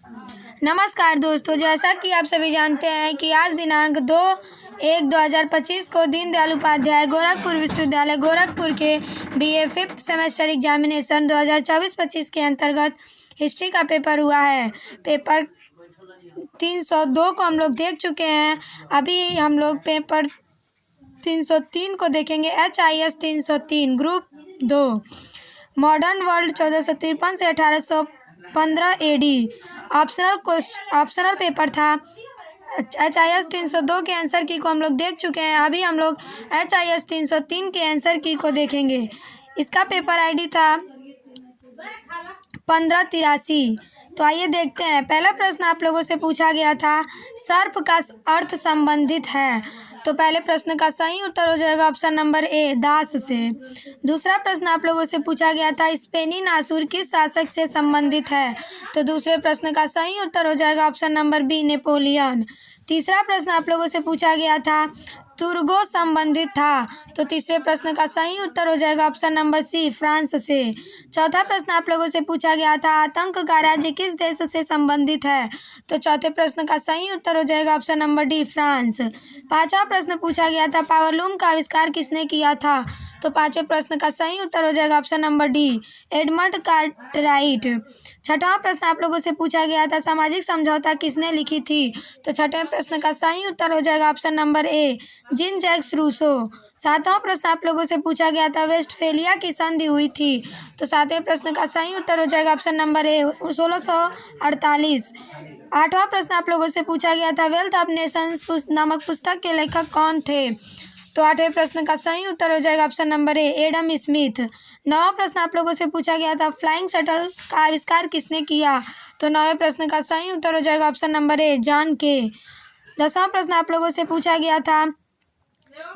नमस्कार दोस्तों, जैसा कि आप सभी जानते हैं कि आज दिनांक 2/1/2025 को दीनदयाल उपाध्याय गोरखपुर विश्वविद्यालय गोरखपुर के BA 5th सेमेस्टर एग्जामिनेशन 2024-25 के अंतर्गत हिस्ट्री का पेपर हुआ है। पेपर 302 को हम लोग देख चुके हैं। अभी हम लोग पेपर 303 को देखेंगे। HIS 303 ग्रुप 2 मॉडर्न वर्ल्ड 1453 से 1815 AD ऑप्शनल पेपर था। HIS 302 के आंसर की को हम लोग देख चुके हैं। अभी हम लोग HIS 303 के आंसर की को देखेंगे। इसका पेपर ID था 1583। तो आइए देखते हैं। पहला प्रश्न आप लोगों से पूछा गया था, सर्प का अर्थ संबंधित है। तो पहले प्रश्न का सही उत्तर हो जाएगा ऑप्शन नंबर A, दास से। दूसरा प्रश्न आप लोगों से पूछा गया था, स्पेनी नासूर किस शासक से संबंधित है। तो दूसरे प्रश्न का सही उत्तर हो जाएगा ऑप्शन नंबर B, नेपोलियन। तीसरा प्रश्न आप लोगों से पूछा गया था, तुर्गो संबंधित था। तो तीसरे प्रश्न का सही उत्तर हो जाएगा ऑप्शन नंबर C, फ्रांस से। चौथा प्रश्न आप लोगों से पूछा गया था, आतंक का राज्य किस देश से संबंधित है। तो चौथे प्रश्न का सही उत्तर हो जाएगा ऑप्शन नंबर D, फ्रांस। पांचवा प्रश्न पूछा गया था, पावरलूम का आविष्कार किसने किया था। तो पांचवें प्रश्न का सही उत्तर हो जाएगा option number D, Edmund Cartwright. छठवां प्रश्न आप लोगों से पूछा गया था, सामाजिक समझौता किसने लिखी थी। तो छठवें प्रश्न का सही उत्तर हो जाएगा option number A, Jean Jacques Rousseau. सातवां प्रश्न आप लोगों से पूछा गया था, वेस्टफेलिया की संधि हुई थी। तो सातवें प्रश्न का सही उत्तर हो जाएगा ऑप्शन नंबर A, 1648। आठवां प्रश्न आप लोगों से पूछा गया था, वेल्थ ऑफ नेशंस नामक पुस्तक के लेखक कौन थे। तो आठवें प्रश्न का सही उत्तर हो जाएगा option number A, Adam Smith. नौवां प्रश्न आप लोगों से पूछा गया था, फ्लाइंग शटल का आविष्कार किसने किया। तो नौवें प्रश्न का सही उत्तर हो जाएगा ऑप्शन नंबर A, जॉन के। 10वां प्रश्न आप लोगों से पूछा गया था,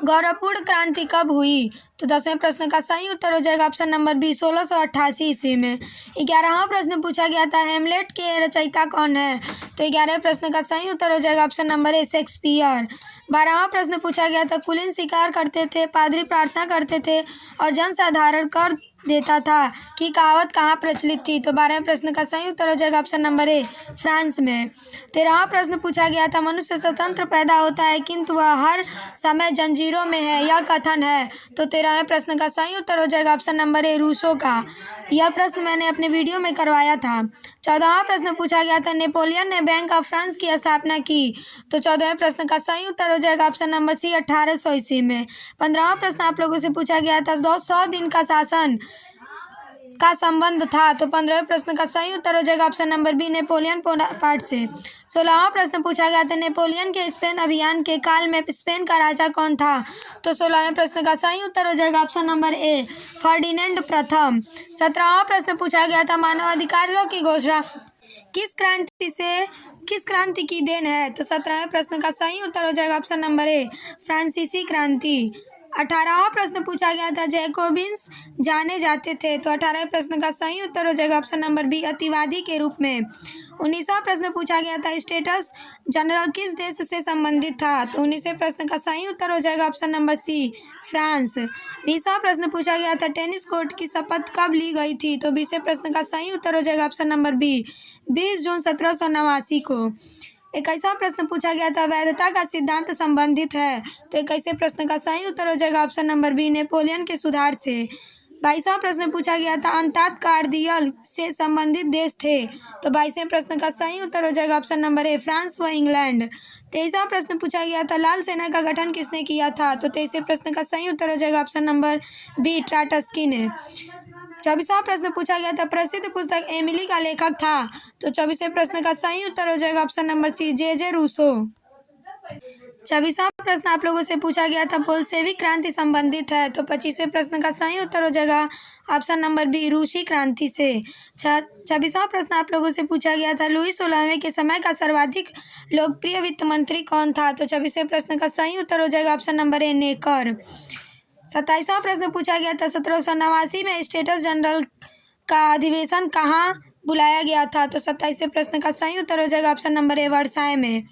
गौरवपूर्ण क्रांति कब हुई। तो 10वें प्रश्न का सही उत्तर हो जाएगा ऑप्शन नंबर B, 1688 ईस्वी में। 11वां प्रश्न पूछा गया था, हेमलेट के रचयिता कौन है। तो 11वें प्रश्न का सही उत्तर हो जाएगा ऑप्शन नंबर A, शेक्सपियर। 12वां प्रश्न पूछा गया था, कुलीन शिकार करते थे, पादरी प्रार्थना करते थे और जनसाधारण कर देता था कि कहावत कहाँ प्रचलित थी। तो 12वें प्रश्न का सही उत्तर हो जाएगा ऑप्शन नंबर A, फ्रांस में। 13वां प्रश्न पूछा गया था, मनुष्य स्वतंत्र पैदा होता है किंतु वह हर समय जंजीरों में है, यह कथन है। तो 13वें प्रश्न का सही उत्तर हो जाएगा ऑप्शन नंबर A, रूसो का। यह प्रश्न मैंने अपने वीडियो में करवाया था। 14वां प्रश्न पूछा गया था, नेपोलियन ने बैंक ऑफ फ्रांस की स्थापना की। तो 14वें प्रश्न का सही उत्तर हो जाएगा ऑप्शन नंबर C, 1800 ईस्वी में। 15वां प्रश्न आप लोगों से पूछा गया था, 100 दिन का शासन का संबंध था। तो 15वें प्रश्न का सही उत्तर हो जाएगा option number B, Napoleon Bonaparte से। 16वां प्रश्न पूछा गया था, नेपोलियन के स्पेन अभियान के काल में स्पेन का राजा कौन था। तो 16वें प्रश्न का सही उत्तर हो जाएगा ऑप्शन नंबर A, फर्डिनेंड प्रथम। 17वां प्रश्न पूछा गया था, मानवाधिकारों की घोषणा किस क्रांति की देन है। तो 17वें प्रश्न का सही उत्तर हो जाएगा ऑप्शन नंबर A, फ्रांसीसी क्रांति। 18वां प्रश्न पूछा गया था, जैकोबिन्स जाने जाते थे। तो 18वें प्रश्न का सही उत्तर हो जाएगा ऑप्शन नंबर B, अतिवादी के रूप में। 19वां प्रश्न पूछा गया था, स्टेटस जनरल किस देश से संबंधित था। तो 19वें प्रश्न का सही उत्तर हो जाएगा ऑप्शन नंबर C, फ्रांस। 20वां प्रश्न पूछा गया था, टेनिस कोर्ट की शपथ कब ली गई थी। तो 20वें प्रश्न का सही उत्तर हो जाएगा ऑप्शन नंबर B, 20 जून 1789 को। 21वां प्रश्न पूछा गया था, वैधता का सिद्धांत संबंधित है। तो 21वें प्रश्न का सही उत्तर हो जाएगा ऑप्शन नंबर B, नेपोलियन के सुधार से। 22वां प्रश्न पूछा गया था, अंतात कार्डियल से संबंधित देश थे। तो 22वें प्रश्न का सही उत्तर हो जाएगा ऑप्शन नंबर A, फ्रांस व इंग्लैंड। 23वां प्रश्न पूछा गया था, लाल सेना का गठन किसने किया था। तो 23वें प्रश्न का सही उत्तर हो जाएगा ऑप्शन नंबर B, ट्राटस्की ने। 24वां प्रश्न पूछा गया था, प्रसिद्ध पुस्तक एमिली का लेखक था। तो 24वें प्रश्न का सही उत्तर हो जाएगा ऑप्शन नंबर C, जे रूसो। 26वां प्रश्न आप लोगों से पूछा गया था, बोल्शेविक क्रांति संबंधित है। तो 25वें प्रश्न का सही उत्तर हो जाएगा ऑप्शन नंबर B, रूसी क्रांति से। 26वां प्रश्न आप लोगों से पूछा गया था, लुई 16वें के समय का सर्वाधिक लोकप्रिय वित्त मंत्री कौन था। तो 26वें प्रश्न का सही उत्तर हो जाएगा ऑप्शन नंबर A, नेकर। 27वां प्रश्न पूछा गया था, 1789 में स्टेटस जनरल का अधिवेशन कहाँ बुलाया गया था। तो 27वें प्रश्न का सही उत्तर हो जाएगा ऑप्शन नंबर A, वर्साय में।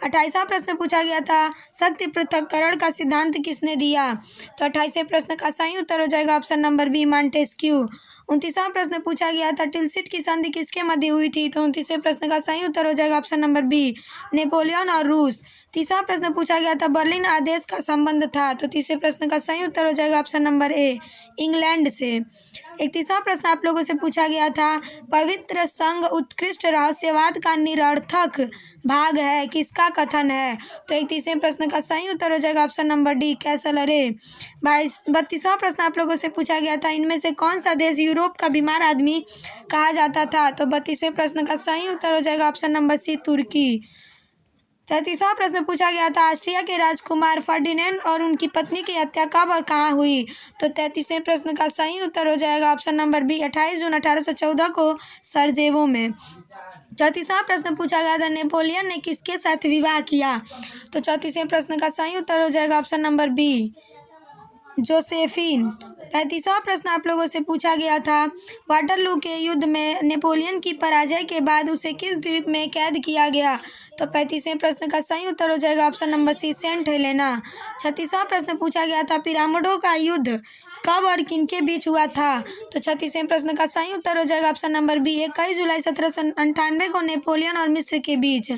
28वां प्रश्न पूछा गया था, शक्ति पृथक्करण का सिद्धांत किसने दिया। तो 28वें प्रश्न का सही उत्तर हो जाएगा ऑप्शन नंबर B, मॉन्टेस्क्यू। 29वां प्रश्न पूछा गया था टिलसिट की संधि किसके मध्य हुई थी? तो 29वें प्रश्न का सही उत्तर हो जाएगा ऑप्शन नंबर बी, नेपोलियन और रूस। 30वां प्रश्न पूछा गया था बर्लिन आदेश का संबंध था? तो 30वें प्रश्न का सही उत्तर हो जाएगा ऑप्शन नंबर ए, इंग्लैंड से। 31वां प्रश्न आप लोगों से पूछा गया था पवित्र संघ उत्कृष्ट रहस्यवाद का निरर्थक भाग है, किसका कथन है? तो 31वें प्रश्न का सही उत्तर हो जाएगा ऑप्शन नंबर डी, कैसलरे। 32वां प्रश्न आप लोगों से पूछा गया था इनमें से कौन सा देश यूरोप का बीमार आदमी कहा जाता था? तो 32वें प्रश्न का सही उत्तर हो जाएगा ऑप्शन नंबर सी, तुर्की। 33वां प्रश्न पूछा गया था ऑस्ट्रिया के राजकुमार फर्डिनेंड और उनकी पत्नी की हत्या कब और कहाँ हुई? तो 33वें प्रश्न का सही उत्तर हो जाएगा ऑप्शन नंबर बी, 28 जून 1814 को सरजेवो में। 34वां प्रश्न पूछा गया था नेपोलियन ने किसके साथ विवाह किया? तो 34वें प्रश्न का सही उत्तर हो जाएगा ऑप्शन नंबर बी, जोसेफिन। 35वां प्रश्न आप लोगों से पूछा गया था वाटरलू के युद्ध में नेपोलियन की पराजय के बाद उसे किस द्वीप में कैद किया गया? तो 35वें प्रश्न का सही उत्तर हो जाएगा option number C, Saint Helena. 36वां प्रश्न पूछा गया था पिरामिडों का युद्ध कब और किनके बीच हुआ था? तो 36वें प्रश्न का सही उत्तर हो जाएगा ऑप्शन नंबर बी, 21 जुलाई 1798 को नेपोलियन और मिस्र के बीच।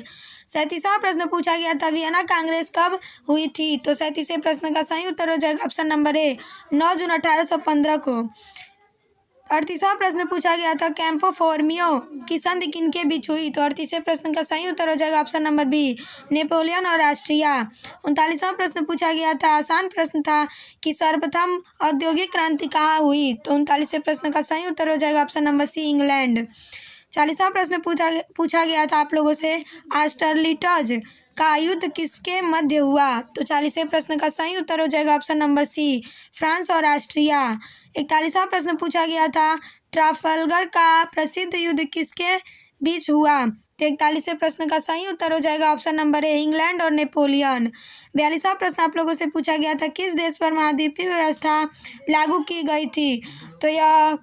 37वां प्रश्न पूछा गया था वियना कांग्रेस कब हुई थी? तो 37वें प्रश्न का सही उत्तर हो जाएगा ऑप्शन नंबर ए, 9 जून 1815 को। 38वां प्रश्न पूछा गया था कैंपो फोर्मियो की संधि किनके बीच हुई? तो 38वें प्रश्न का सही उत्तर हो जाएगा ऑप्शन नंबर बी, नेपोलियन और ऑस्ट्रिया। 39वां प्रश्न पूछा गया था आसान प्रश्न था कि सर्वप्रथम औद्योगिक क्रांति कहाँ हुई? तो 39वें प्रश्न का सही उत्तर हो जाएगा ऑप्शन नंबर सी, इंग्लैंड। 40वां प्रश्न पूछा गया था आप लोगों से ऑस्टरलिटज का युद्ध किसके मध्य हुआ? तो 40वें प्रश्न का सही उत्तर हो जाएगा ऑप्शन नंबर सी, फ्रांस और ऑस्ट्रिया। 41वां प्रश्न पूछा गया था ट्राफलगर का प्रसिद्ध युद्ध किसके बीच हुआ? तो 41वें प्रश्न का सही उत्तर हो जाएगा ऑप्शन नंबर ए, इंग्लैंड और नेपोलियन। 42वां प्रश्न आप लोगों से पूछा गया था किस देश पर महाद्वीपीय व्यवस्था लागू की गई थी? तो यह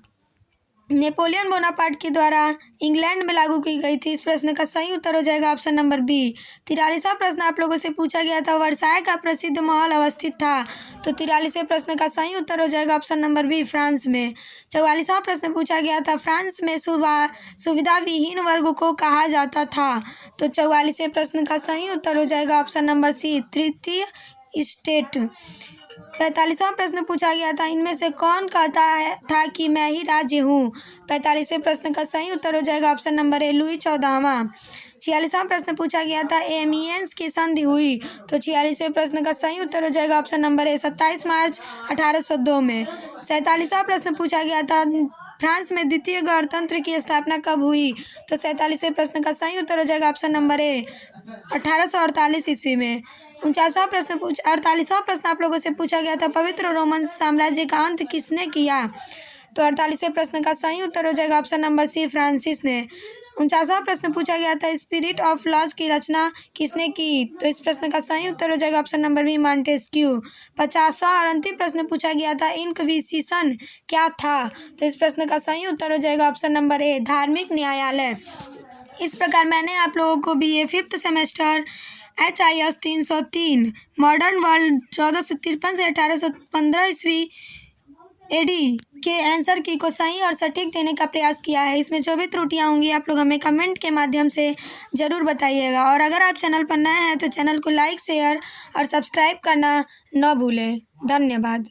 नेपोलियन बोनापार्ट के द्वारा इंग्लैंड में लागू की गई थी। इस प्रश्न का सही उत्तर हो जाएगा ऑप्शन नंबर बी। 43वां प्रश्न आप लोगों से पूछा गया था वर्साय का प्रसिद्ध महल अवस्थित था? तो 43वें प्रश्न का सही उत्तर हो जाएगा ऑप्शन नंबर बी, फ्रांस में। 44वां प्रश्न पूछा गया था फ्रांस में सुविधा विहीन वर्ग को कहा जाता था? तो 44वें प्रश्न का सही उत्तर हो जाएगा ऑप्शन नंबर सी, तृतीय स्टेट। 45वां प्रश्न पूछा गया था इनमें से कौन कहता था कि मैं ही राज्य हूँ? 45वें प्रश्न का सही उत्तर हो जाएगा ऑप्शन नंबर ए, लुई 14वां। 46वां प्रश्न पूछा गया था एमियंस की संधि हुई? तो 46वें प्रश्न का सही उत्तर हो जाएगा ऑप्शन नंबर ए, 27 मार्च 1802 में। 47वां प्रश्न पूछा गया था फ्रांस में द्वितीय गणतंत्र की स्थापना कब हुई? तो 47वें प्रश्न का सही उत्तर हो जाएगा ऑप्शन नंबर ए, 1848 ईस्वी में। 48वां प्रश्न आप लोगों से पूछा गया था पवित्र रोमन साम्राज्य का अंत किसने किया? तो 48वें प्रश्न का सही उत्तर हो जाएगा ऑप्शन नंबर सी, फ्रांसिस ने। 49वां प्रश्न पूछा गया था स्पिरिट ऑफ लॉज की रचना किसने की? तो इस प्रश्न का सही उत्तर हो जाएगा ऑप्शन नंबर बी, मॉन्टेस्क्यू। 50वां और अंतिम प्रश्न पूछा गया था इंक्विजिशन क्या था? तो इस प्रश्न का सही उत्तर हो जाएगा ऑप्शन नंबर ए, धार्मिक न्यायालय। इस प्रकार मैंने आप लोगों को BA 5th semester HIS 303 modern world 1453 से 1815 ईस्वी AD के आंसर की को सही और सटीक देने का प्रयास किया है। इसमें जो भी त्रुटियां होंगी आप लोग हमें कमेंट के माध्यम से ज़रूर बताइएगा। और अगर आप चैनल पर नए हैं तो चैनल को लाइक, शेयर और सब्सक्राइब करना न भूलें। धन्यवाद।